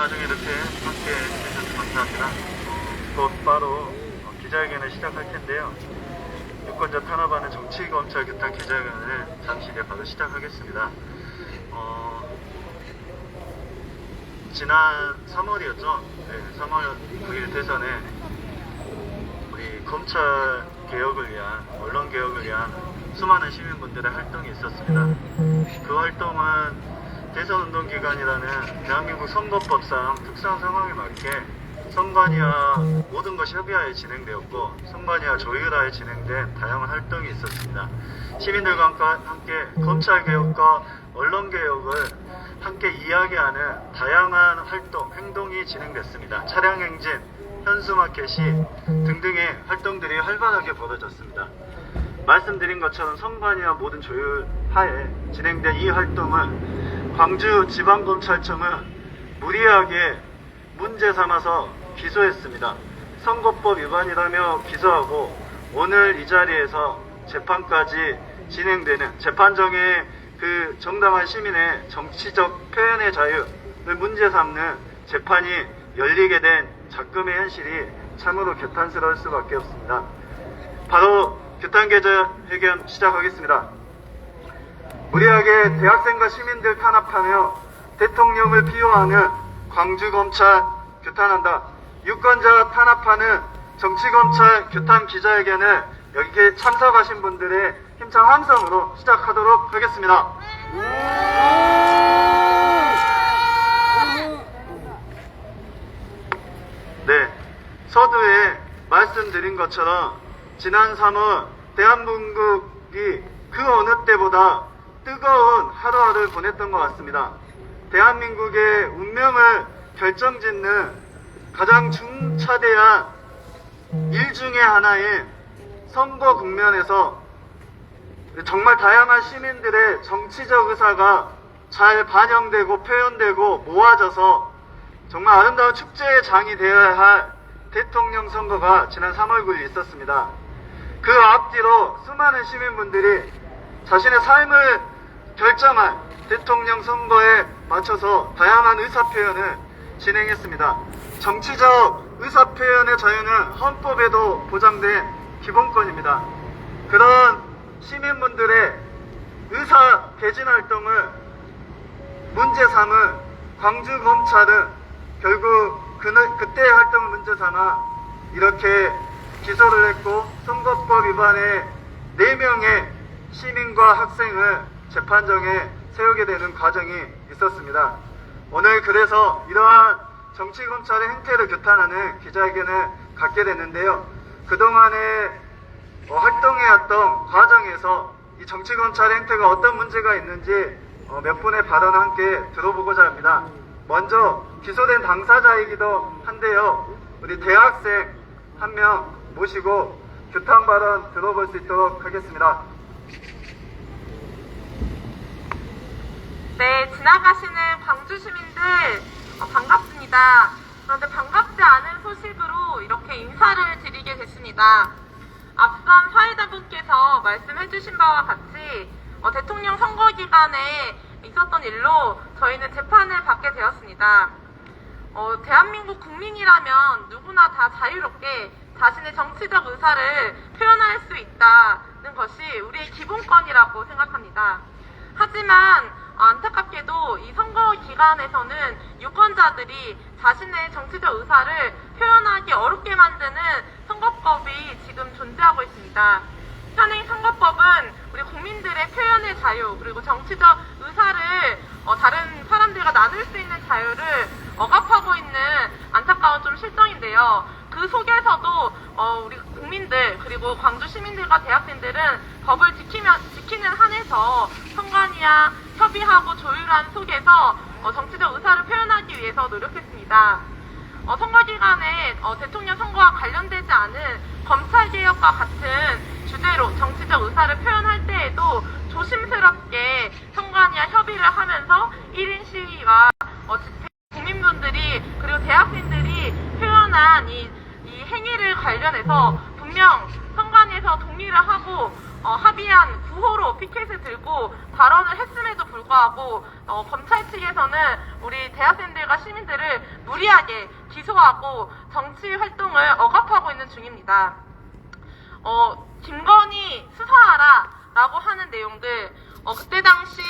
와중에 이렇게 함께 해주셔서 감사합니다. 곧 바로 기자회견을 시작할 텐데요. 유권자 탄압하는 정치검찰 규탄 기자회견을 잠시 뒤에 바로 시작하겠습니다. 지난 3월이었죠. 네, 3월 9일 대선에 우리 검찰 개혁을 위한, 언론 개혁을 위한 수많은 시민분들의 활동이 있었습니다. 그 활동은 대선 운동 기간이라는 대한민국 선거법상 특수한 상황에 맞게 선관위와 모든 것이 협의하에 진행되었고, 선관위와 조율하에 진행된 다양한 활동이 있었습니다. 시민들과 함께 검찰 개혁과 언론 개혁을 함께 이야기하는 다양한 활동, 행동이 진행됐습니다. 차량 행진, 현수마켓이 등등의 활동들이 활발하게 벌어졌습니다. 말씀드린 것처럼 선관위와 모든 조율 하에 진행된 이 활동을 광주지방검찰청은 무리하게 문제 삼아서 기소했습니다. 선거법 위반이라며 기소하고 오늘 이 자리에서 재판까지 진행되는, 재판정의 그 정당한 시민의 정치적 표현의 자유를 문제 삼는 재판이 열리게 된 작금의 현실이 참으로 개탄스러울 수밖에 없습니다. 바로 규탄 기자회견 시작하겠습니다. 무리하게 대학생과 시민들 탄압하며 대통령을 비호하는 광주검찰 규탄한다. 유권자 탄압하는 정치검찰 규탄 기자회견을 여기에 참석하신 분들의 힘찬 함성으로 시작하도록 하겠습니다. 네, 서두에 말씀드린 것처럼 지난 3월 대한민국이 그 어느 때보다 뜨거운 하루하루를 보냈던 것 같습니다. 대한민국의 운명을 결정짓는 가장 중차대한 일 중에 하나인 선거 국면에서 정말 다양한 시민들의 정치적 의사가 잘 반영되고 표현되고 모아져서 정말 아름다운 축제의 장이 되어야 할 대통령 선거가 지난 3월 9일 있었습니다. 그 앞뒤로 수많은 시민분들이 자신의 삶을 결정할 대통령 선거에 맞춰서 다양한 의사표현을 진행했습니다. 정치적 의사표현의 자유는 헌법에도 보장된 기본권입니다. 그런 시민분들의 의사 개진 활동을 문제 삼은 광주검찰은 결국 그때의 활동을 문제 삼아 이렇게 기소를 했고, 선거법 위반에 4명의 시민과 학생을 재판정에 세우게 되는 과정이 있었습니다. 오늘 그래서 이러한 정치검찰의 행태를 규탄하는 기자회견을 갖게 됐는데요. 그동안에 활동해왔던 과정에서 이 정치검찰의 행태가 어떤 문제가 있는지 몇 분의 발언을 함께 들어보고자 합니다. 먼저 기소된 당사자이기도 한데요. 우리 대학생 한 명 모시고 규탄 발언 들어볼 수 있도록 하겠습니다. 네, 지나가시는 광주 시민들 반갑습니다. 그런데 반갑지 않은 소식으로 이렇게 인사를 드리게 됐습니다. 앞선 사회자분께서 말씀해주신 바와 같이 대통령 선거 기간에 있었던 일로 저희는 재판을 받게 되었습니다. 대한민국 국민이라면 누구나 다 자유롭게 자신의 정치적 의사를 표현할 수 있다는 것이 우리의 기본권이라고 생각합니다. 하지만 안타깝게도 이 선거 기간에서는 유권자들이 자신의 정치적 의사를 표현하기 어렵게 만드는 선거법이 지금 존재하고 있습니다. 현행 선거법은 우리 국민들의 표현의 자유, 그리고 정치적 의사를 다른 사람들과 나눌 수 있는 자유를 억압하고 있는 안타까운 좀 실정인데요. 그 속에서도 우리 국민들, 그리고 광주 시민들과 대학생들은 법을 지키는 한에서 선관위와 협의하고 조율한 속에서 정치적 의사를 표현하기 위해서 노력했습니다. 선거 기간에 대통령 선거와 관련되지 않은 검찰개혁과 같은 주제로 정치적 의사를 표현할 때에도 조심스럽게 선관위와 협의를 하면서 1인 시위와 국민분들이 그리고 대학생들이 표현한 이 행위를 관련해서 분명 선관위에서 동의를 하고 합의한 구호로 피켓을 들고 발언을 했음에도 불구하고 검찰 측에서는 우리 대학생들과 시민들을 무리하게 기소하고 정치 활동을 억압하고 있는 중입니다. 김건희 수사하라 라고 하는 내용들, 그때 당시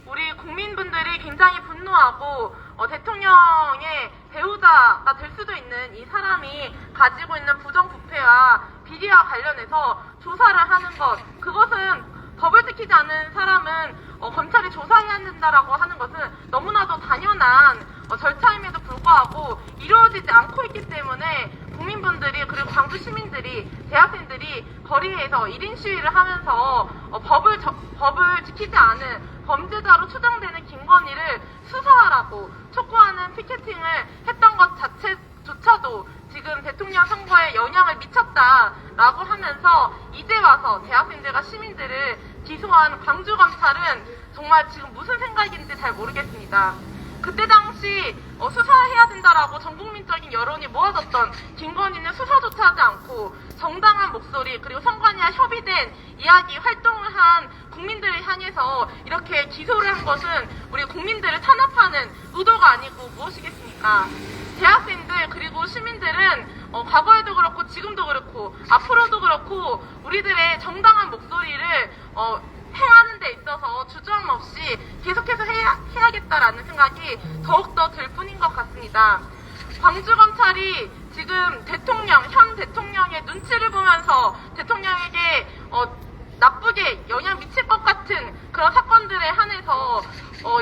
우리 국민분들이 굉장히 분노하고 대통령의 배우자가 될 수도 있는 이 사람이 가지고 있는 부정부패와 비리와 관련해서 조사를 하는 것, 그것은 법을 지키지 않은 사람은 검찰이 조사해야 된다라고 하는 것은 너무나도 당연한 절차임에도 불구하고 이루어지지 않고 있기 때문에 국민분들이, 그리고 광주 시민들이, 대학생들이 거리에서 1인 시위를 하면서 법을 지키지 않은 범죄자로 추정되는 김건희를 수사하라고 촉구하는 피켓팅을 했던 것 자체조차도 지금 대통령 선거에 영향을 미쳤다라고 하면서 이제 와서 대학생들과 시민들을 기소한 광주검찰은 정말 지금 무슨 생각인지 잘 모르겠습니다. 그때 당시 수사해야 된다라고 전국민적인 여론이 모아졌던 김건희는 수사조차 하지 않고 정당한 목소리, 그리고 선관위와 협의된 이야기 활동을 한 국민들을 향해서 이렇게 기소를 한 것은 우리 국민들을 탄압하는 의도가 아니고 무엇이겠습니까? 대학생들 그리고 시민들은 과거에도 그렇고 지금도 그렇고 앞으로도 그렇고 우리들의 정당한 목소리를 행하는 데 있어서 주저함 없이 계속해서 해야겠다라는 생각이 더욱더 들 뿐인 것 같습니다. 광주검찰이 지금 현 대통령의 눈치를 보면서 대통령에게 나쁘게 영향 미칠 것 같은 그런 사건들에 한해서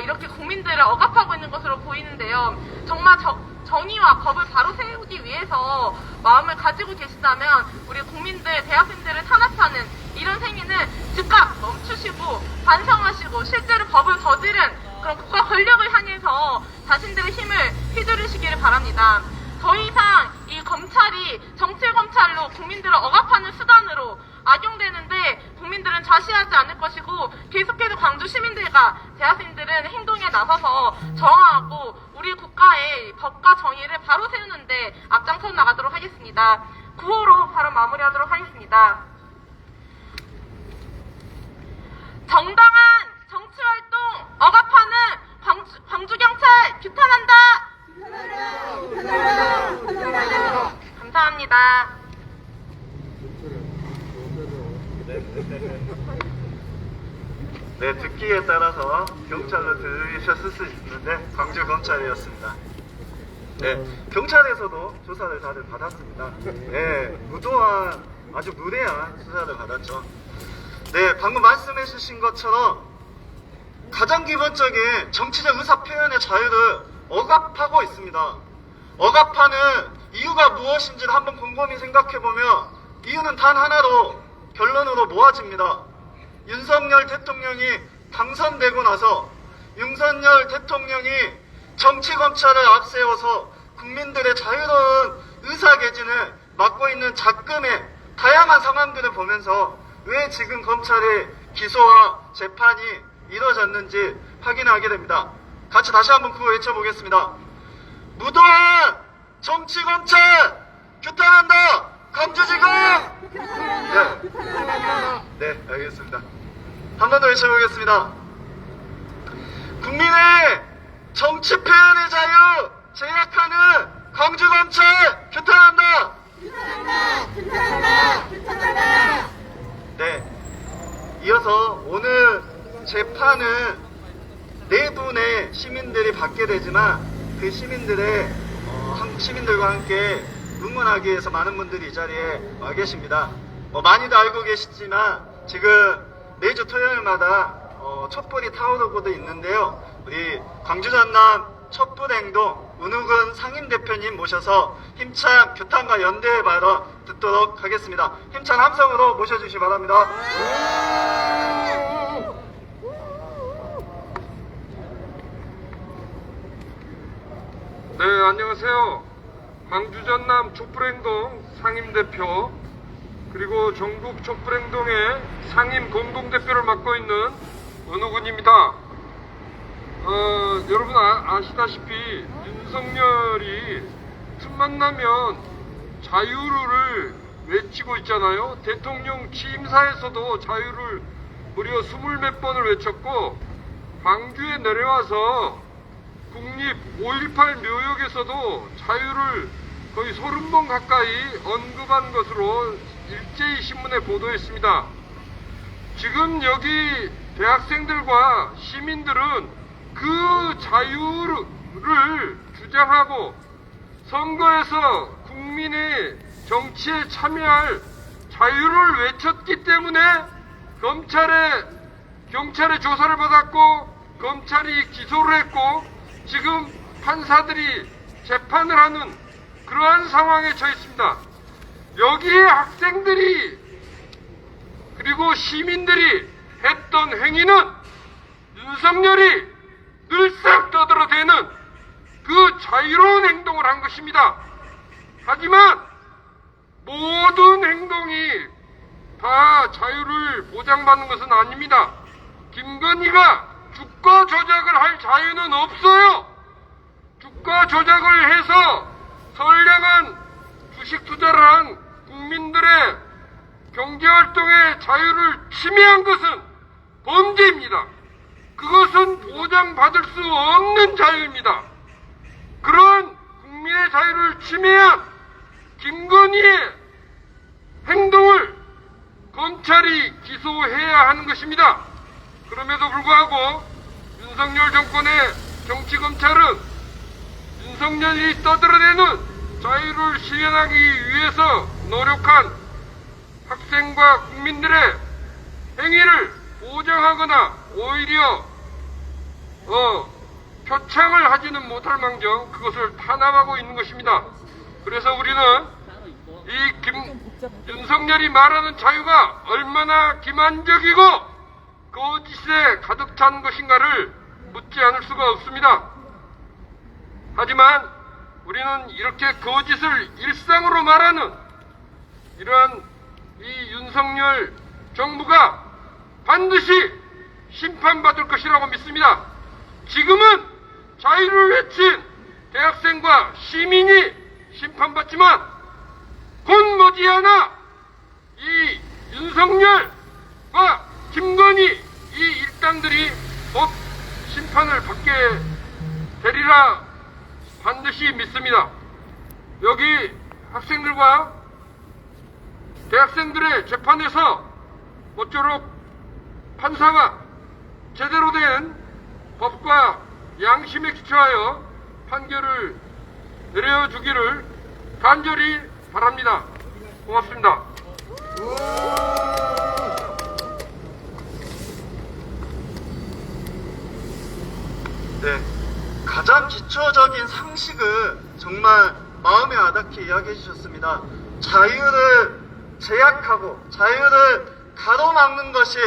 이렇게 국민들을 억압하고 있는 것으로 보이는데요. 정말 정의와 법을 바로 세우기 위해서 마음을 가지고 계시다면 우리 국민들, 대학생들을 탄압하는 이런 행위는 즉각 멈추시고 반성하시고 실제로 법을 저지른 그런 국가 권력을 향해서 자신들의 힘을 휘두르시기를 바랍니다. 더 이상 이 검찰이 정치검찰로 국민들을 억압하는 수단으로 악용되는데 국민들은 좌시하지 않을 것이고 계속해서 광주 시민들과 대학생들은 행동에 나서서 저항하고 우리 국가의 법과 정의를 바로 세우는데 앞장서 나가도록 하겠습니다. 구호로 바로 마무리하도록 하겠습니다. 정당한 정치활동 억압하는 광주경찰 규탄한다! 감사합니다. 네, 듣기에 따라서 경찰로 들으셨을 수 있는데 광주검찰이었습니다. 네, 경찰에서도 조사를 다들 받았습니다. 네, 무도한, 아주 무례한 수사를 받았죠. 네, 방금 말씀해 주신 것처럼 가장 기본적인 정치적 의사 표현의 자유를 억압하고 있습니다. 억압하는 이유가 무엇인지를 한번 곰곰이 생각해보면 이유는 단 하나로 결론으로 모아집니다. 윤석열 대통령이 당선되고 나서 윤석열 대통령이 정치검찰을 앞세워서 국민들의 자유로운 의사개진을 막고 있는 작금의 다양한 상황들을 보면서 왜 지금 검찰의 기소와 재판이 이루어졌는지 확인하게 됩니다. 같이 다시 한번 구호 외쳐보겠습니다. 무도한 정치검찰 규탄한다! 광주지검! 네, 알겠습니다. 한 번 더 외쳐보겠습니다. 국민의 정치 표현의 자유 제약하는 광주검찰 규탄한다! 네, 이어서 오늘 재판은 4분의 시민들이 받게 되지만 그 시민들과 함께 응원하기 위해서 많은 분들이 이 자리에 와 계십니다. 많이도 알고 계시지만 지금 매주 토요일마다 촛불이 타오르고도 있는데요. 우리 광주 전남 촛불행동 은우군 상임대표님 모셔서 힘찬 규탄과 연대의 발언 듣도록 하겠습니다. 힘찬 함성으로 모셔주시기 바랍니다. 네, 안녕하세요. 광주 전남 촛불행동 상임대표 그리고 전국 촛불행동의 상임 공동대표를 맡고 있는 은우군입니다. 여러분 아시다시피 윤석열이 틈만 나면 자유를 외치고 있잖아요. 대통령 취임사에서도 자유를 무려 20몇 번을 외쳤고, 광주에 내려와서 국립 5.18 묘역에서도 자유를 거의 30번 가까이 언급한 것으로 일제히 신문에 보도했습니다. 지금 여기 대학생들과 시민들은 그 자유를 주장하고 선거에서 국민의 정치에 참여할 자유를 외쳤기 때문에 경찰의 조사를 받았고 검찰이 기소를 했고 지금 판사들이 재판을 하는 그러한 상황에 처해 있습니다. 여기에 학생들이 그리고 시민들이 했던 행위는 윤석열이 늘상 떠들어대는 그 자유로운 행동을 한 것입니다. 하지만 모든 행동이 다 자유를 보장받는 것은 아닙니다. 김건희가 주가 조작을 할 자유는 없어요. 주가 조작을 해서 선량한 주식 투자를 한 국민들의 경제활동의 자유를 침해한 것은 범죄입니다. 그것은 보장받을 수 없는 자유입니다. 그런 국민의 자유를 침해한 김건희의 행동을 검찰이 기소해야 하는 것입니다. 그럼에도 불구하고 윤석열 정권의 정치검찰은 윤석열이 떠들어대는 자유를 실현하기 위해서 노력한 학생과 국민들의 행위를 보장하거나 오히려 표창을 하지는 못할 망정 그것을 탄압하고 있는 것입니다. 그래서 우리는 윤석열이 말하는 자유가 얼마나 기만적이고 거짓에 가득 찬 것인가를 묻지 않을 수가 없습니다. 하지만 우리는 이렇게 거짓을 일상으로 말하는 이러한 이 윤석열 정부가 반드시 심판받을 것이라고 믿습니다. 지금은 자유를 외친 대학생과 시민이 심판받지만 곧 머지않아 이 윤석열과 김건희 이 일당들이 곧 심판을 받게 되리라 반드시 믿습니다. 여기 학생들과 대학생들의 재판에서 모쪼록 판사가 제대로 된 법과 양심에 기초하여 판결을 내려주기를 간절히 바랍니다. 고맙습니다. 네, 가장 기초적인 상식을 정말 마음에 와닿게 이야기해 주셨습니다. 자유를 제약하고 자유를 가로막는 것이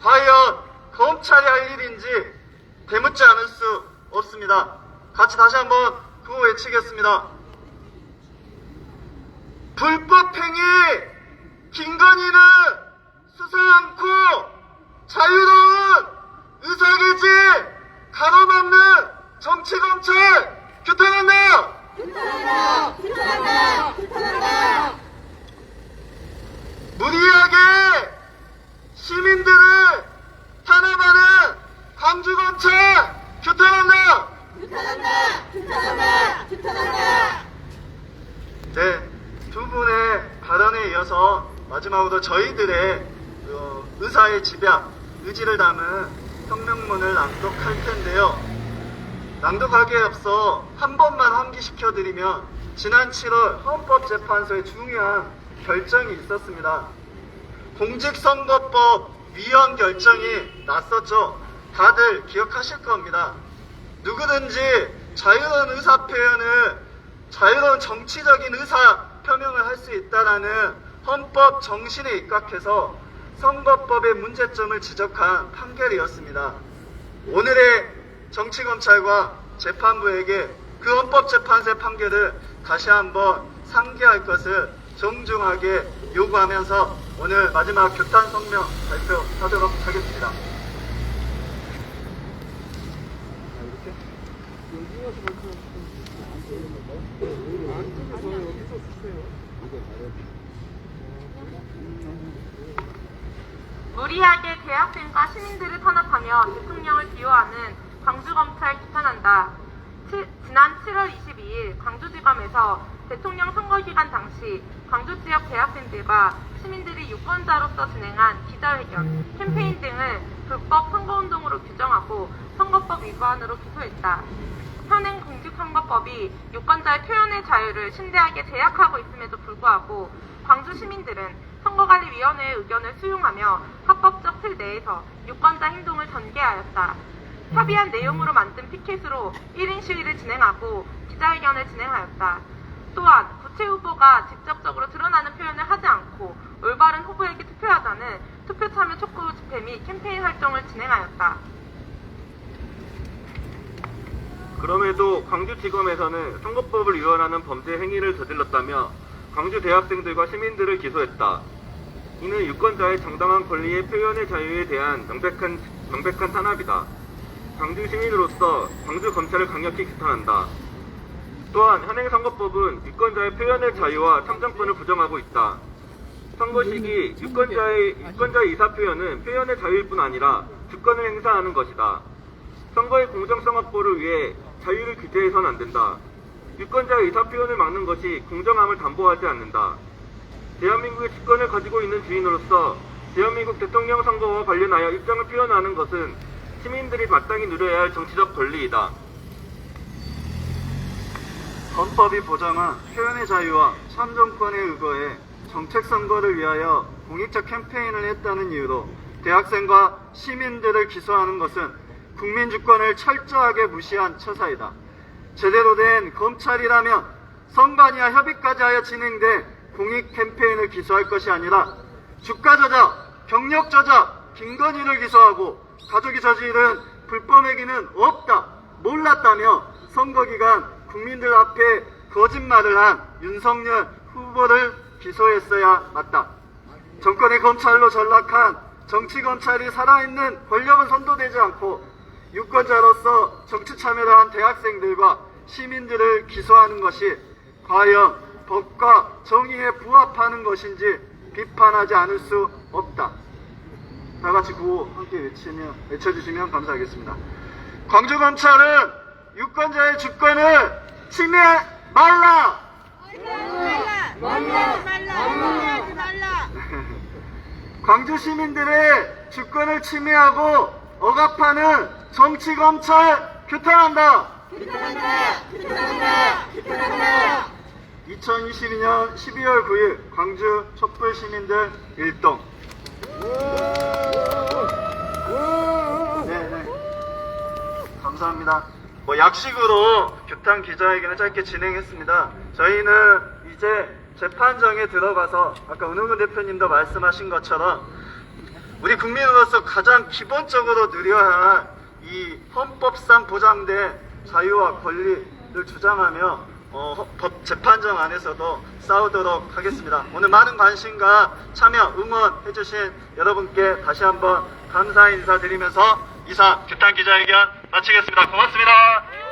과연 검찰이 할 일인지 되묻지 않을 수 없습니다. 같이 다시 한번 구호 외치겠습니다. 불법행위 김건희는 수사 않고 자유로운 의사개지 가로막는 정치검찰 규탄한다! 규탄한다! 규탄한다! 규탄한다! 무리하게 시민들을 탄압하는 광주검찰 규탄한다! 규탄한다! 규탄한다! 규탄한다! 네, 두 분의 발언에 이어서 마지막으로 저희들의 의사의 집약, 의지를 담은 혁명문을 낭독할 텐데요. 낭독하기에 앞서 한 번만 환기시켜드리면 지난 7월 헌법재판소의 중요한 결정이 있었습니다. 공직선거법 위헌 결정이 났었죠. 다들 기억하실 겁니다. 누구든지 자유로운 의사표현을, 자유로운 정치적인 의사표명을 할 수 있다는 헌법 정신에 입각해서 선거법의 문제점을 지적한 판결이었습니다. 오늘의 정치검찰과 재판부에게 그 헌법재판소의 판결을 다시 한번 상기할 것을 정중하게 요구하면서 오늘 마지막 규탄 성명 발표하도록 하겠습니다. 무리하게 대학생과 시민들을 탄압하며 대통령을 비호하는 광주검찰 비판한다. 지난 7월 22일 광주지검에서 대통령 선거기간 당시 광주 지역 대학생들과 시민들이 유권자로서 진행한 기자회견, 캠페인 등을 불법 선거운동으로 규정하고 선거법 위반으로 기소했다. 현행 공직선거법이 유권자의 표현의 자유를 심대하게 제약하고 있음에도 불구하고 광주 시민들은 선거관리위원회의 의견을 수용하며 합법적 틀 내에서 유권자 행동을 전개하였다. 협의한 내용으로 만든 피켓으로 1인 시위를 진행하고 기자회견을 진행하였다. 또한 구체 후보가 직접적으로 드러나는 표현을 하지 않고 올바른 후보에게 투표하자는 투표 참여 촉구 집회 및 캠페인 활동을 진행하였다. 그럼에도 광주지검에서는 선거법을 위반하는 범죄 행위를 저질렀다며 광주 대학생들과 시민들을 기소했다. 이는 유권자의 정당한 권리의 표현의 자유에 대한 명백한 탄압이다. 광주 시민으로서 광주 검찰을 강력히 규탄한다. 또한 현행 선거법은 유권자의 표현의 자유와 참정권을 부정하고 있다. 선거 시기 유권자의 의사표현은 표현의 자유일 뿐 아니라 주권을 행사하는 것이다. 선거의 공정성 확보를 위해 자유를 규제해서는 안 된다. 유권자의 의사표현을 막는 것이 공정함을 담보하지 않는다. 대한민국의 주권을 가지고 있는 주인으로서 대한민국 대통령 선거와 관련하여 입장을 표현하는 것은 시민들이 마땅히 누려야 할 정치적 권리이다. 헌법이 보장한 표현의 자유와 참정권에 의거해 정책 선거를 위하여 공익적 캠페인을 했다는 이유로 대학생과 시민들을 기소하는 것은 국민 주권을 철저하게 무시한 처사이다. 제대로 된 검찰이라면 선관위와 협의까지 하여 진행된 공익 캠페인을 기소할 것이 아니라 주가 조작, 경력 조작, 김건희를 기소하고 가족이 저지른 불법 행위는 없다, 몰랐다며 선거기간 국민들 앞에 거짓말을 한 윤석열 후보를 기소했어야 맞다. 정권의 검찰로 전락한 정치검찰이 살아있는 권력은 선도되지 않고 유권자로서 정치 참여를 한 대학생들과 시민들을 기소하는 것이 과연 법과 정의에 부합하는 것인지 비판하지 않을 수 없다. 다 같이 구호 함께 외쳐주시면 감사하겠습니다. 광주검찰은 유권자의 주권을 침해 말라! 광주 시민들의 주권을 침해하고 억압하는 정치검찰 규탄한다! 2022년 12월 9일 광주 촛불 시민들 일동. 감사합니다. 약식으로 규탄 기자회견을 짧게 진행했습니다. 저희는 이제 재판정에 들어가서 아까 은호근 대표님도 말씀하신 것처럼 우리 국민으로서 가장 기본적으로 누려야 할 이 헌법상 보장된 자유와 권리를 주장하며 법 재판정 안에서도 싸우도록 하겠습니다. 오늘 많은 관심과 참여, 응원해주신 여러분께 다시 한번 감사 인사드리면서 이상 규탄 기자회견 마치겠습니다. 고맙습니다.